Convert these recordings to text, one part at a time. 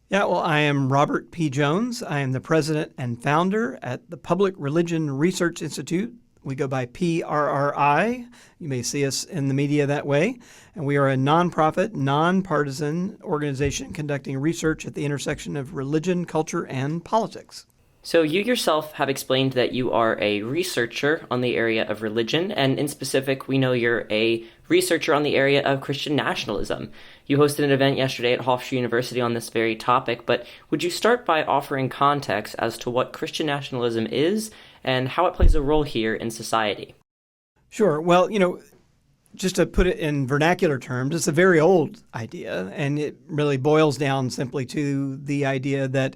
Yeah, well, I am Robert P. Jones. I am the president and founder at the Public Religion Research Institute. We go by PRRI. You may see us in the media that way. And we are a nonprofit, nonpartisan organization conducting research at the intersection of religion, culture, and politics. So you yourself have explained that you are a researcher on the area of religion, and in specific, we know you're a researcher on the area of Christian nationalism. You hosted an event yesterday at WRHU University on this very topic, but would you start by offering context as to what Christian nationalism is and how it plays a role here in society? Sure. Well, just to put it in vernacular terms, it's a very old idea, and it really boils down simply to the idea that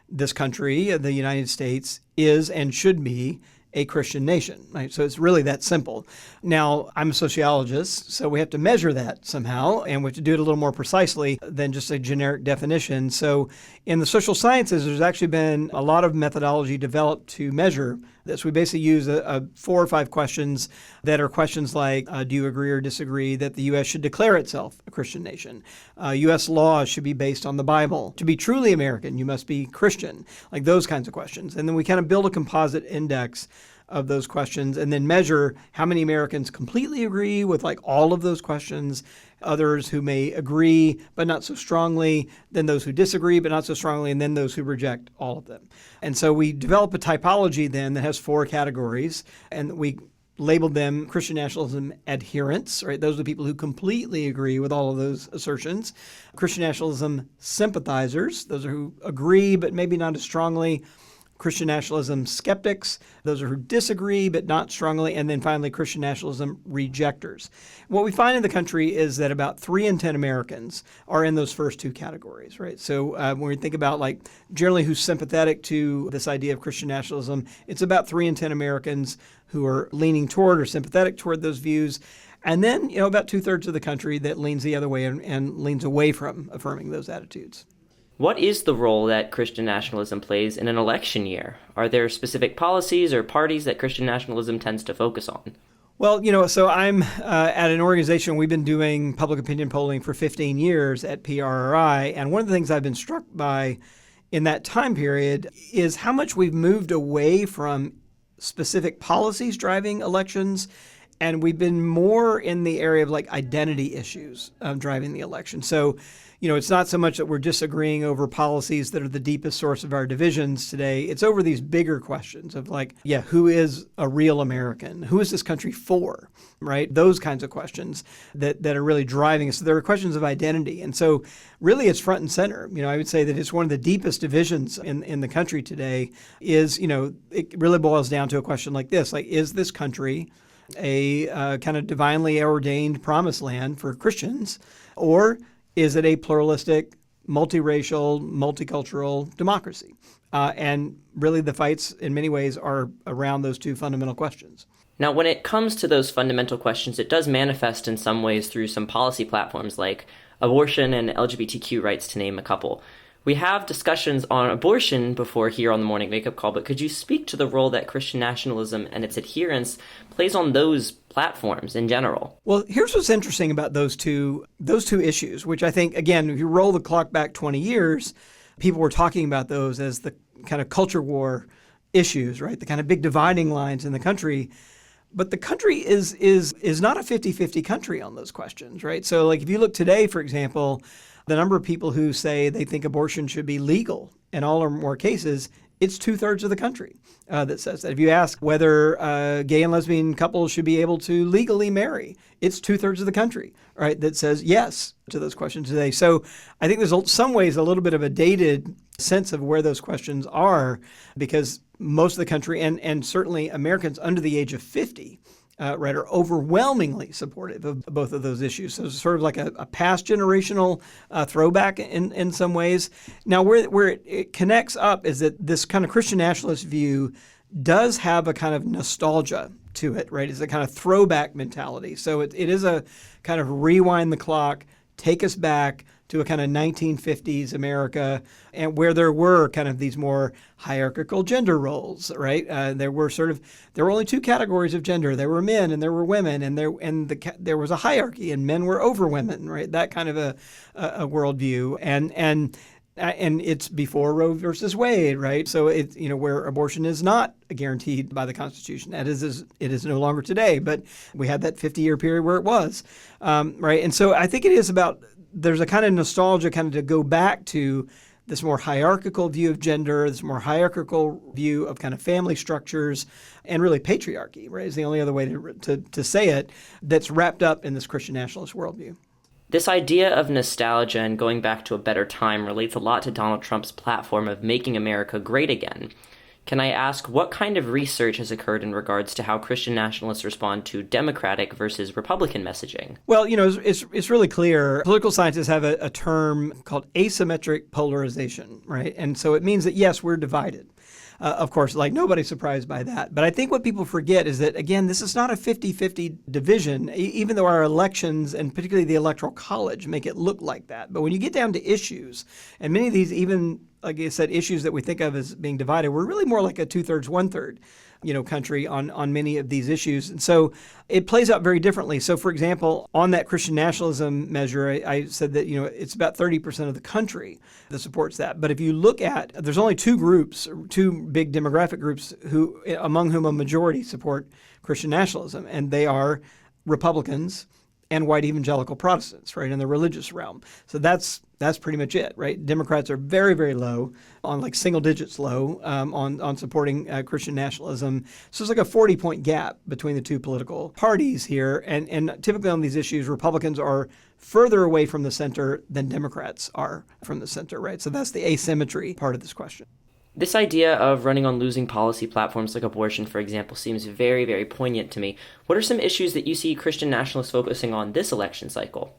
this country, the United States, is and should be a Christian nation, right? So it's really that simple. Now, I'm a sociologist, so we have to measure that somehow, and we have to do it a little more precisely than just a generic definition. So in the social sciences, there's actually been a lot of methodology developed to measure this. We basically use 4 or 5 questions that are questions like, do you agree or disagree that the U.S. should declare itself a Christian nation? U.S. laws should be based on the Bible. To be truly American, you must be Christian, like those kinds of questions. And then we kind of build a composite index of those questions and then measure how many Americans completely agree with like all of those questions, others who may agree but not so strongly, then those who disagree but not so strongly, and then those who reject all of them. And so we develop a typology then that has 4 categories, and we labeled them Christian nationalism adherents, right? Those are the people who completely agree with all of those assertions. Christian nationalism sympathizers, those are who agree but maybe not as strongly. Christian nationalism skeptics, those are who disagree but not strongly, and then finally Christian nationalism rejectors. What we find in the country is that about 3 in 10 Americans are in those first 2 categories, right? So when we think about like generally who's sympathetic to this idea of Christian nationalism, it's about 3 in 10 Americans who are leaning toward or sympathetic toward those views. And then, about 2/3 of the country that leans the other way and leans away from affirming those attitudes. What is the role that Christian nationalism plays in an election year? Are there specific policies or parties that Christian nationalism tends to focus on? Well, so I'm at an organization, we've been doing public opinion polling for 15 years at PRRI, and one of the things I've been struck by in that time period is how much we've moved away from specific policies driving elections, and we've been more in the area of like identity issues driving the election. So, it's not so much that we're disagreeing over policies that are the deepest source of our divisions today. It's over these bigger questions of like, who is a real American? Who is this country for, right? Those kinds of questions that are really driving us. So there are questions of identity. And so really it's front and center. I would say that it's one of the deepest divisions in the country today is, it really boils down to a question like this, like, is this country a kind of divinely ordained promised land for Christians, or is it a pluralistic, multiracial, multicultural democracy? And really the fights in many ways are around those 2 fundamental questions. Now, when it comes to those fundamental questions, it does manifest in some ways through some policy platforms like abortion and LGBTQ rights, to name a couple. We have discussions on abortion before here on the Morning Wake-Up Call, but could you speak to the role that Christian nationalism and its adherents plays on those platforms in general? Well, here's what's interesting about those two issues, which I think, again, if you roll the clock back 20 years, people were talking about those as the kind of culture war issues, right? The kind of big dividing lines in the country. But the country is not a 50-50 country on those questions, right? So like if you look today, for example, the number of people who say they think abortion should be legal in all or more cases, it's 2/3 of the country that says that. If you ask whether gay and lesbian couples should be able to legally marry, it's 2/3 of the country, right, that says yes to those questions today. So I think there's some ways a little bit of a dated sense of where those questions are, because most of the country and certainly Americans under the age of 50 are overwhelmingly supportive of both of those issues. So it's sort of like a past generational throwback in some ways. Now, where it connects up is that this kind of Christian nationalist view does have a kind of nostalgia to it, right? It's a kind of throwback mentality. So it is a kind of rewind the clock, take us back to a kind of 1950s America, and where there were kind of these more hierarchical gender roles, right? There were only 2 categories of gender. There were men and there were women, and there was a hierarchy, and men were over women, right? That kind of a worldview, and And it's before Roe versus Wade, right? So it's, where abortion is not guaranteed by the Constitution. It is no longer today, but we had that 50-year period where it was, right? And so I think it is about, there's a kind of nostalgia kind of to go back to this more hierarchical view of gender, this more hierarchical view of kind of family structures, and really patriarchy, right, is the only other way to say it, that's wrapped up in this Christian nationalist worldview. This idea of nostalgia and going back to a better time relates a lot to Donald Trump's platform of making America great again. Can I ask what kind of research has occurred in regards to how Christian nationalists respond to Democratic versus Republican messaging? Well, it's really clear. Political scientists have a term called asymmetric polarization, right? And so it means that, yes, we're divided. Of course, like nobody's surprised by that. But I think what people forget is that, again, this is not a 50-50 division, even though our elections and particularly the Electoral College make it look like that. But when you get down to issues, and many of these even, like I said, issues that we think of as being divided, we're really more like a 2/3, 1/3. Country on many of these issues. And so it plays out very differently. So, for example, on that Christian nationalism measure, I said that, it's about 30% of the country that supports that. But if you look at, there's only two big demographic groups among whom a majority support Christian nationalism, and they are Republicans and white evangelical Protestants, right, in the religious realm. So that's pretty much it, right? Democrats are very, very low, on like single digits low, on supporting Christian nationalism. So it's like a 40-point gap between the two political parties here. And typically on these issues, Republicans are further away from the center than Democrats are from the center, right? So that's the asymmetry part of this question. This idea of running on losing policy platforms like abortion, for example, seems very, very poignant to me. What are some issues that you see Christian nationalists focusing on this election cycle?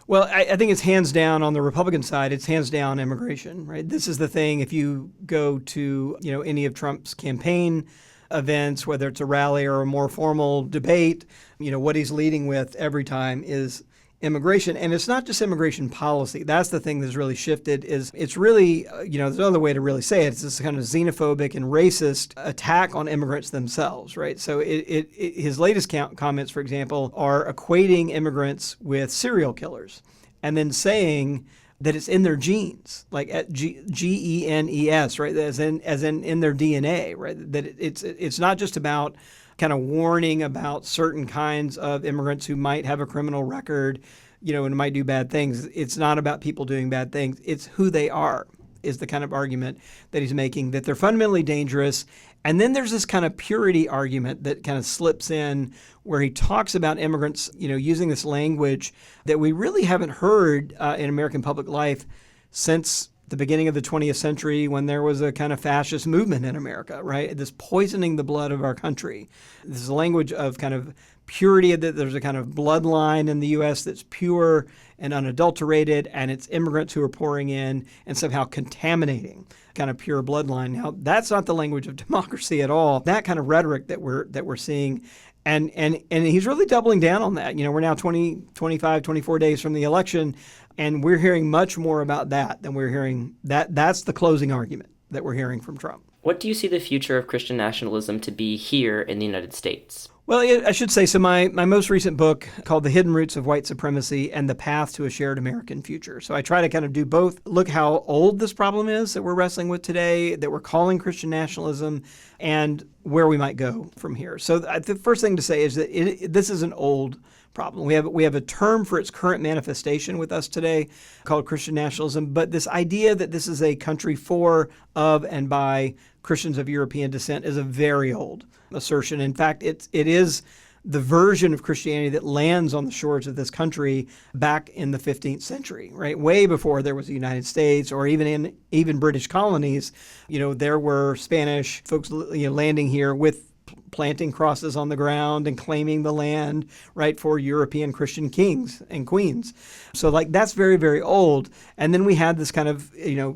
Well, I think it's hands down on the Republican side. It's hands down immigration, right? This is the thing. If you go to, any of Trump's campaign events, whether it's a rally or a more formal debate, what he's leading with every time is immigration. And it's not just immigration policy. That's the thing that's really shifted. Is it's really, there's another way to really say it. It's this kind of xenophobic and racist attack on immigrants themselves, right? So his latest comments, for example, are equating immigrants with serial killers and then saying that it's in their genes, like at genes, right? As in their DNA, right? That it's not just about kind of warning about certain kinds of immigrants who might have a criminal record, and might do bad things. It's not about people doing bad things. It's who they are, is the kind of argument that he's making, that they're fundamentally dangerous. And then there's this kind of purity argument that kind of slips in where he talks about immigrants, using this language that we really haven't heard in American public life since the beginning of the 20th century, when there was a kind of fascist movement in America, right? This poisoning the blood of our country. This is a language of kind of purity, that there's a kind of bloodline in the U.S. that's pure and unadulterated, and it's immigrants who are pouring in and somehow contaminating kind of pure bloodline. Now, that's not the language of democracy at all. That kind of rhetoric that we're seeing. And he's really doubling down on that. We're now 20, 25, 24 days from the election, and we're hearing much more about that than we're hearing. That's the closing argument that we're hearing from Trump. What do you see the future of Christian nationalism to be here in the United States? Well, I should say, so my most recent book called The Hidden Roots of White Supremacy and the Path to a Shared American Future. So I try to kind of do both, look how old this problem is that we're wrestling with today, that we're calling Christian nationalism, and where we might go from here. So the first thing to say is that this is an old problem. We have a term for its current manifestation with us today called Christian nationalism, but this idea that this is a country for, of, and by Christians of European descent is a very old assertion. In fact, it is the version of Christianity that lands on the shores of this country back in the 15th century, right? Way before there was the United States or even British colonies. There were Spanish folks landing here with planting crosses on the ground and claiming the land, right, for European Christian kings and queens. So that's very, very old. And then we had this kind of,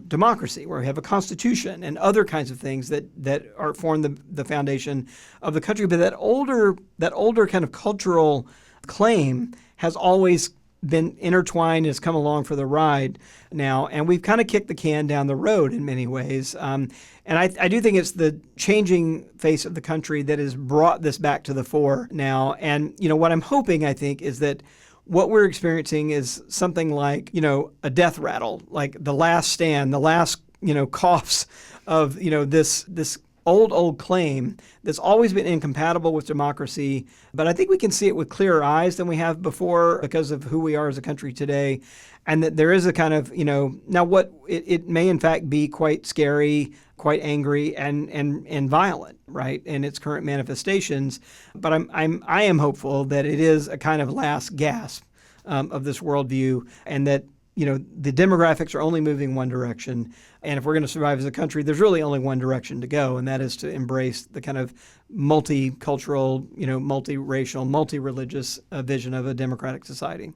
democracy where we have a constitution and other kinds of things that form the foundation of the country. But that older kind of cultural claim has always been intertwined, has come along for the ride now, and we've kind of kicked the can down the road in many ways. And I do think it's the changing face of the country that has brought this back to the fore now. And, what I'm hoping, I think, is that what we're experiencing is something like, a death rattle, like the last stand, the last, coughs of, this old claim that's always been incompatible with democracy. But I think we can see it with clearer eyes than we have before because of who we are as a country today. And that there is a kind of, now what it may in fact be quite scary, quite angry and violent, right, in its current manifestations. But I am hopeful that it is a kind of last gasp of this worldview, and that the demographics are only moving one direction. And if we're going to survive as a country, there's really only one direction to go, and that is to embrace the kind of multicultural, multiracial, multi-religious vision of a democratic society.